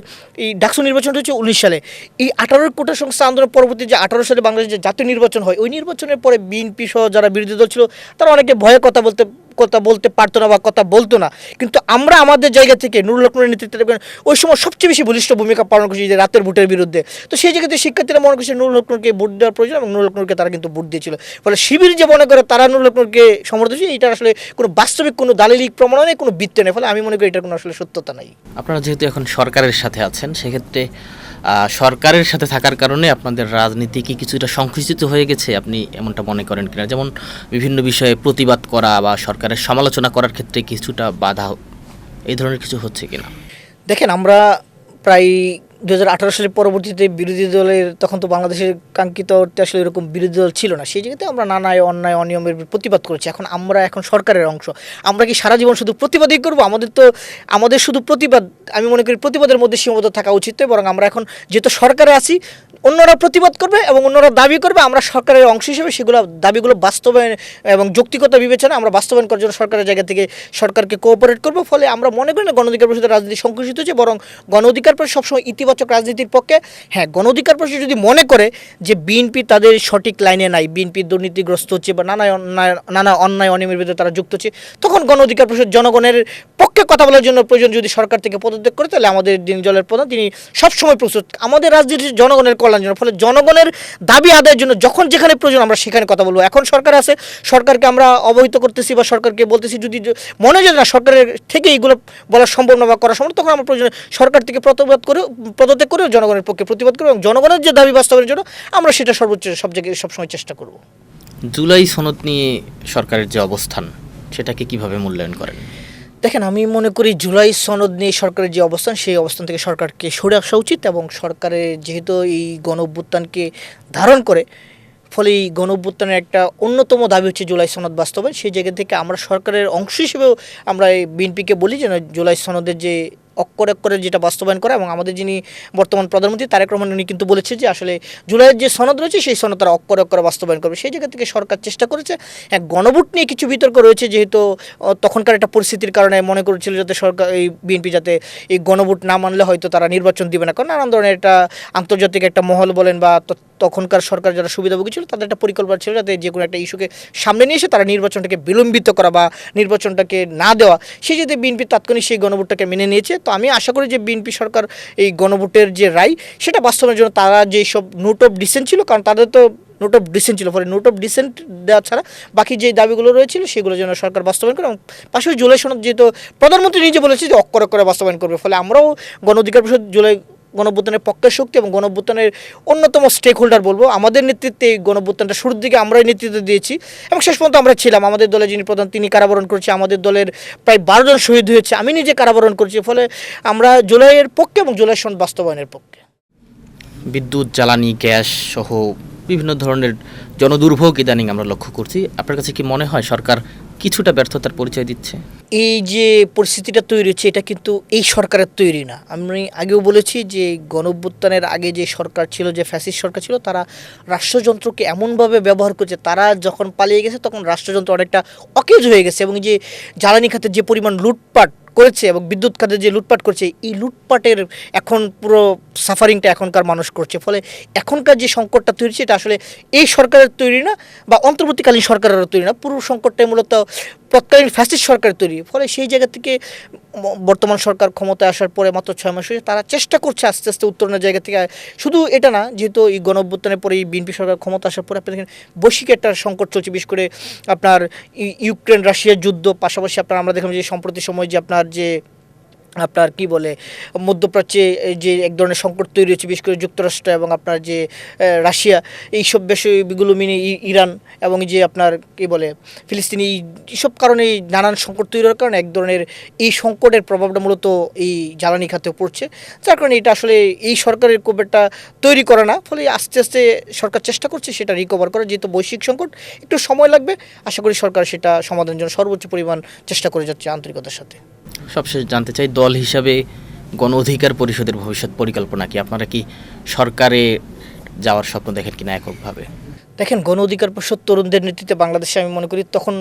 এই ডাকসু নির্বাচনটা হচ্ছে 19 সালে, এই 18 কোটা সংস্কার আন্দোলনের পরবর্তী যে 18 সালে বাংলাদেশে যে জাতীয় নির্বাচন হয়, ওই নির্বাচনের পরে বিএনপি সহ যারা বিরোধী দল ছিল তারা অনেকে ভয়ে কথা বলতে পারতো না বা কথা বলতো না। কিন্তু আমরা আমাদের জায়গা থেকে নুরুল হক নূরের নেতৃত্বে ওই সময় সবচেয়ে বেশি বলিষ্ঠ ভূমিকা পালন করছি যে রাতের ভোটের বিরুদ্ধে। তো সেই জায়গাতে শিক্ষার্থীরা মনে করছে নুরুল হক নূরকে ভোট দেওয়ার প্রয়োজন, এবং নুরুল হক নূরকে তারা কিন্তু ভোট দিয়েছিল। ফলে শিবির যে মনে করে তারা নুরুল হক নূরকে সমর্থন দিয়েছে, এটা আসলে কোনো বাস্তবিক কোনো দালিলিক প্রমাণ নেই, কোনো ভিত্তি নেই। ফলে আমি মনে করি এটার কোনো আসলে সত্যতা নাই। আপনারা যেহেতু এখন সরকারের সাথে আছেন, সেক্ষেত্রে সরকারের সাথে থাকার কারণে আপনাদের রাজনীতি কি কিছুটা সংকুচিত হয়ে গেছে, আপনি এমনটা মনে করেন কিনা? যেমন বিভিন্ন বিষয়ে প্রতিবাদ করা বা সরকারের সমালোচনা করার ক্ষেত্রে কিছুটা বাধা, এই ধরনের কিছু হচ্ছে কিনা? দেখেন, আমরা প্রায় 2018 সালের পরবর্তীতে বিরোধী দলের, তখন তো বাংলাদেশের কাঙ্ক্ষিত অর্থে আসলে এরকম বিরোধী দল ছিল না, সেই জায়গাতে আমরা নানা অন্যায় অনিয়মের প্রতিবাদ করেছি। আমরা এখন সরকারের অংশ, আমরা কি সারা জীবন শুধু প্রতিবাদই করবো? আমাদের শুধু প্রতিবাদ, আমি মনে করি প্রতিবাদের মধ্যে সীমাবদ্ধ থাকা উচিত। বরং আমরা এখন যেহেতু সরকারে আছি, অন্যরা প্রতিবাদ করবে এবং অন্যরা দাবি করবে, আমরা সরকারের অংশ হিসেবে সেগুলো দাবিগুলো বাস্তবায়ন এবং যৌক্তিকতা বিবেচনা আমরা বাস্তবায়ন করার জন্য সরকারের জায়গা থেকে সরকারকে কোঅপারেট করবো। ফলে আমরা মনে করি না গণ অধিকার পরিষদের রাজনীতি সংকুচিত হচ্ছে, বরং গণ অধিকার পরিষদ সবসময় ইতিবাচক রাজনীতির পক্ষে। হ্যাঁ, গণ অধিকার পরিষদ যদি মনে করে যে বিএনপি তাদের সঠিক লাইনে নাই, বিএনপি দুর্নীতিগ্রস্ত হচ্ছে বা নানা অন্যায় অনিয়মের ভিতরে তারা যুক্ত হচ্ছে, তখন গণ অধিকার পরিষদ জনগণের পক্ষে কথা বলার জন্য প্রয়োজন যদি সরকার থেকে পদত্যাগ করে, তাহলে আমাদের দলের প্রধান তিনি সবসময় প্রস্তুত। আমাদের রাজনীতি জনগণের কল্যাণের জন্য, ফলে জনগণের দাবি আদায়ের জন্য যখন যেখানে প্রয়োজন আমরা সেখানে কথা বলবো। এখন সরকার আছে, সরকারকে আমরা অবহিত করতেছি বা সরকারকে বলতেছি, যদি মনে হয় না সরকারের থেকে এইগুলো বলা সম্ভব না বা করা সম্ভব, তখন আমরা প্রয়োজন সরকার থেকে পদত্যাগ করে জনগণের পক্ষে প্রতিবাদ করবো, এবং জনগণের যে দাবি বাস্তবায়নের জন্য আমরা সেটা সর্বোচ্চ সব জায়গায় সবসময় চেষ্টা করব। জুলাই সনদ নিয়ে সরকারের যে অবস্থান, সেটাকে কিভাবে মূল্যায়ন করেন? দেখেন, আমি মনে করি জুলাই সনদ নিয়ে সরকারের যে অবস্থান, সেই অবস্থান থেকে সরকারকে সরে আসা উচিত। এবং সরকারের যেহেতু এই গণ অভ্যুত্থানকে ধারণ করে, ফলে এই গণ অভ্যুত্থানের একটা অন্যতম দাবি হচ্ছে জুলাই সনদ বাস্তবায়ন। সেই জায়গা থেকে আমরা সরকারের অংশ হিসেবেও আমরা এই বিএনপিকে বলি যে জুলাই সনদের যে অক্ষরে যেটা বাস্তবায়ন করা, এবং আমাদের যিনি বর্তমান প্রধানমন্ত্রী তারেক রহমান, উনি কিন্তু বলেছে যে আসলে জুলাইয়ের যে সনদ রয়েছে সেই সনদ তারা অক্ষরে বাস্তবায়ন করবে। সেই জায়গা থেকে সরকার চেষ্টা করেছে। হ্যাঁ, গণভোট নিয়ে কিছু বিতর্ক রয়েছে, যেহেতু তখনকার একটা পরিস্থিতির কারণে মনে করেছিল যাতে সরকার এই বিএনপি যাতে এই গণভোট না মানলে হয়তো তারা নির্বাচন দিবে না, কারণ নানান ধরনের একটা আন্তর্জাতিক একটা মহল বলেন বা তখনকার সরকার যারা সুবিধাভোগী ছিল তাদের একটা পরিকল্পনা ছিল যাতে যে কোনো একটা ইস্যুকে সামনে নিয়ে এসে তারা নির্বাচনটাকে বিলম্বিত করা বা নির্বাচনটাকে না দেওয়া। সেই যাতে বিএনপি তাৎক্ষণিক সেই গণভোটটাকে মেনে নিয়েছে। তো আমি আশা করি যে বিএনপি সরকার এই গণভোটের যে রায় সেটা বাস্তবায়নের জন্য তারা যেই সব নোট অফ ডিসেন্ট ছিল, কারণ তাদের তো নোট অফ ডিসেন্ট ছিল, ফলে নোট অফ ডিসেন্ট দেওয়া ছাড়া বাকি যে দাবিগুলো রয়েছিল সেগুলো যেন সরকার বাস্তবায়ন করে, এবং পাশাপাশি জুলাই সনদ যেহেতু প্রধানমন্ত্রী নিজে বলেছে যে অক্ষরে অক্ষরে বাস্তবায়ন করবে, ফলে আমরাও গণ অধিকার পরিষদ জুলাই গণঅভ্যুত্থানের পক্ষের শক্তি এবং গণঅভ্যুত্থানের অন্যতম স্টেক হোল্ডার বলবো। আমাদের নেতৃত্বে এই গণঅভ্যুত্থানটা শুরুর দিকে আমরাই নেতৃত্ব দিয়েছি এবং শেষ পর্যন্ত আমরা ছিলাম। আমাদের দলের যিনি প্রধান তিনি কারাবরণ করেছে, আমাদের দলের প্রায় 12 জন শহীদ হয়েছে, আমি নিজে কারাবরণ করেছি, ফলে আমরা জুলাইয়ের পক্ষে এবং জুলাই সনদ বাস্তবায়নের পক্ষে। বিদ্যুৎ, জ্বালানি, গ্যাস সহ বিভিন্ন ধরনের জনদুর্ভোগ ইদানিং আমরা লক্ষ্য করছি। আপনার কাছে কি মনে হয় সরকার কিছুটা ব্যর্থতার পরিচয় দিচ্ছে? এই যে পরিস্থিতিটা তৈরি হচ্ছে এটা কিন্তু এই সরকারের তৈরি না। আমি আগেও বলেছি যে গণঅভ্যুত্থানের আগে যে সরকার ছিল, যে ফ্যাসিস্ট সরকার ছিল, তারা রাষ্ট্রযন্ত্রকে এমনভাবে ব্যবহার করছে, তারা যখন পালিয়ে গেছে তখন রাষ্ট্রযন্ত্র অনেকটা অকেজ হয়ে গেছে, এবং যে জ্বালানি খাতের যে পরিমাণ লুটপাট করেছে এবং বিদ্যুৎ খাতে যে লুটপাট করছে, এই লুটপাটের এখন পুরো সাফারিংটা এখনকার মানুষ করছে। ফলে এখনকার যে সংকটটা তৈরি হচ্ছে এটা আসলে এই সরকারের তৈরি না বা অন্তর্বর্তীকালীন সরকারেরও তৈরি না, পুরো সংকটটাই মূলত তৎকালীন ফ্যাসিস্ট সরকার তৈরি। ফলে সেই জায়গা থেকে বর্তমান সরকার ক্ষমতায় আসার পরে মাত্র 6 মাস হয়েছে, তারা চেষ্টা করছে আস্তে আস্তে উত্তরণের জায়গা থেকে। শুধু এটা না, যেহেতু এই গণঅভ্যুত্থানের পরে এই বিএনপি সরকার ক্ষমতা আসার পরে আপনি দেখেন বৈশ্বিক একটা সংকট চলছে, বিশেষ করে আপনার ইউক্রেন রাশিয়ার যুদ্ধ, পাশাপাশি আপনার আমরা দেখলাম যে সম্প্রতি সময় যে আপনার কি বলে মধ্যপ্রাচ্যে যে এক ধরনের সংকট তৈরি হচ্ছে, বিশেষ করে যুক্তরাষ্ট্র এবং আপনার যে রাশিয়া, এইসব বিষয়গুলো মিলে ইরান এবং যে আপনার কি বলে ফিলিস্তিনি, এইসব কারণে নানান সংকট তৈরি হওয়ার কারণে এক ধরনের এই সংকটের প্রভাবটা মূলত এই জ্বালানি খাতেও পড়ছে, যার কারণে এটা আসলে এই সরকারের খুব একটা তৈরি করে না। ফলে আস্তে আস্তে সরকার চেষ্টা করছে সেটা রিকভার করার, যেহেতু বৈশ্বিক সংকট একটু সময় লাগবে, আশা করি সরকার সেটা সমাধানের জন্য সর্বোচ্চ পরিমাণ চেষ্টা করে যাচ্ছে আন্তরিকতার সাথে। সবশেষ জানতে চাই, দল হিসাবে গণ অধিকার পরিষদের ভবিষ্যৎ পরিকল্পনা কি? আপনারা কি সরকারে যাওয়ার স্বপ্ন দেখেন কিনা এককভাবে? দেখেন, গণ অধিকার পরিষদ তরুণদের নেতৃত্বে বাংলাদেশে, আমি মনে করি তখন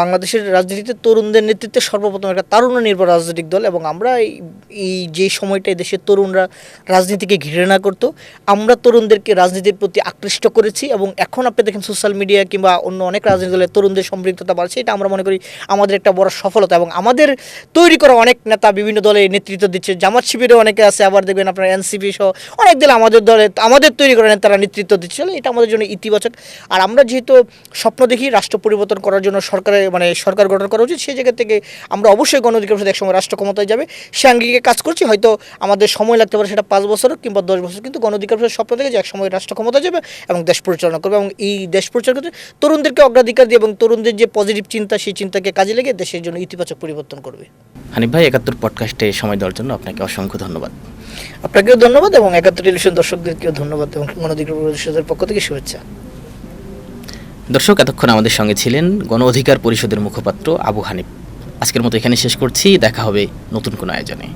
বাংলাদেশের রাজনীতিতে তরুণদের নেতৃত্বে সর্বপ্রথম একটা তারুণ্য নির্ভর রাজনৈতিক দল, এবং আমরা এই যে সময়টায় দেশের তরুণরা রাজনীতিকে ঘৃণা করতো, আমরা তরুণদেরকে রাজনীতির প্রতি আকৃষ্ট করেছি, এবং এখন আপনি দেখেন সোশ্যাল মিডিয়া কিংবা অন্য অনেক রাজনৈতিক দলের তরুণদের সম্পৃক্ততা বাড়ছে। এটা আমরা মনে করি আমাদের একটা বড় সফলতা, এবং আমাদের তৈরি করা অনেক নেতা বিভিন্ন দলে নেতৃত্ব দিচ্ছে, জামাত শিবিরে অনেকে আছে, আবার দেখবেন আপনার এনসিপি সহ অনেক দল আমাদের দলে আমাদের তৈরি করা নেতারা নেতৃত্ব দিচ্ছে, এটা আমাদের জন্য ইতিবাচক। আর আমরা যেহেতু স্বপ্ন দেখি রাষ্ট্র পরিবর্তন করার জন্য সরকার গঠন করা উচিত, সেই জায়গা থেকে আমরা অবশ্যই গণ অধিকার পরিষদ একসময় রাষ্ট্র ক্ষমতায় যাবে সে আঙ্গিকে কাজ করছি। হয়তো আমাদের সময় লাগতে পারে, সেটা 5 বছর কিংবা 10 বছর, কিন্তু গণ অধিকার পরিষদ স্বপ্ন থেকে যে একসময় রাষ্ট্র ক্ষমতায় যাবে এবং দেশ পরিচালনা করবে, এবং এই দেশ পরিচালনা করতে তরুণদেরকে অগ্রাধিকার দিয়ে এবং তরুণদের যে পজিটিভ চিন্তা সেই চিন্তাকে কাজে লেগে দেশের জন্য ইতিবাচক পরিবর্তন করবে। হানিফ ভাই, 71 পডকাস্টে সময় দেওয়ার জন্য আপনাকে অসংখ্য ধন্যবাদ। আপনাকেও ধন্যবাদ এবং 71 টেলিভিশন দর্শকদেরকেও ধন্যবাদ এবং গণ অধিকার পরিষদের পক্ষ থেকে শুভেচ্ছা। দর্শক, এতক্ষণ আমাদের সঙ্গে ছিলেন গণ অধিকার পরিষদের মুখপাত্র আবু হানিফ। আজকের মতো এখানে শেষ করছি, দেখা হবে নতুন কোনো আয়োজনে।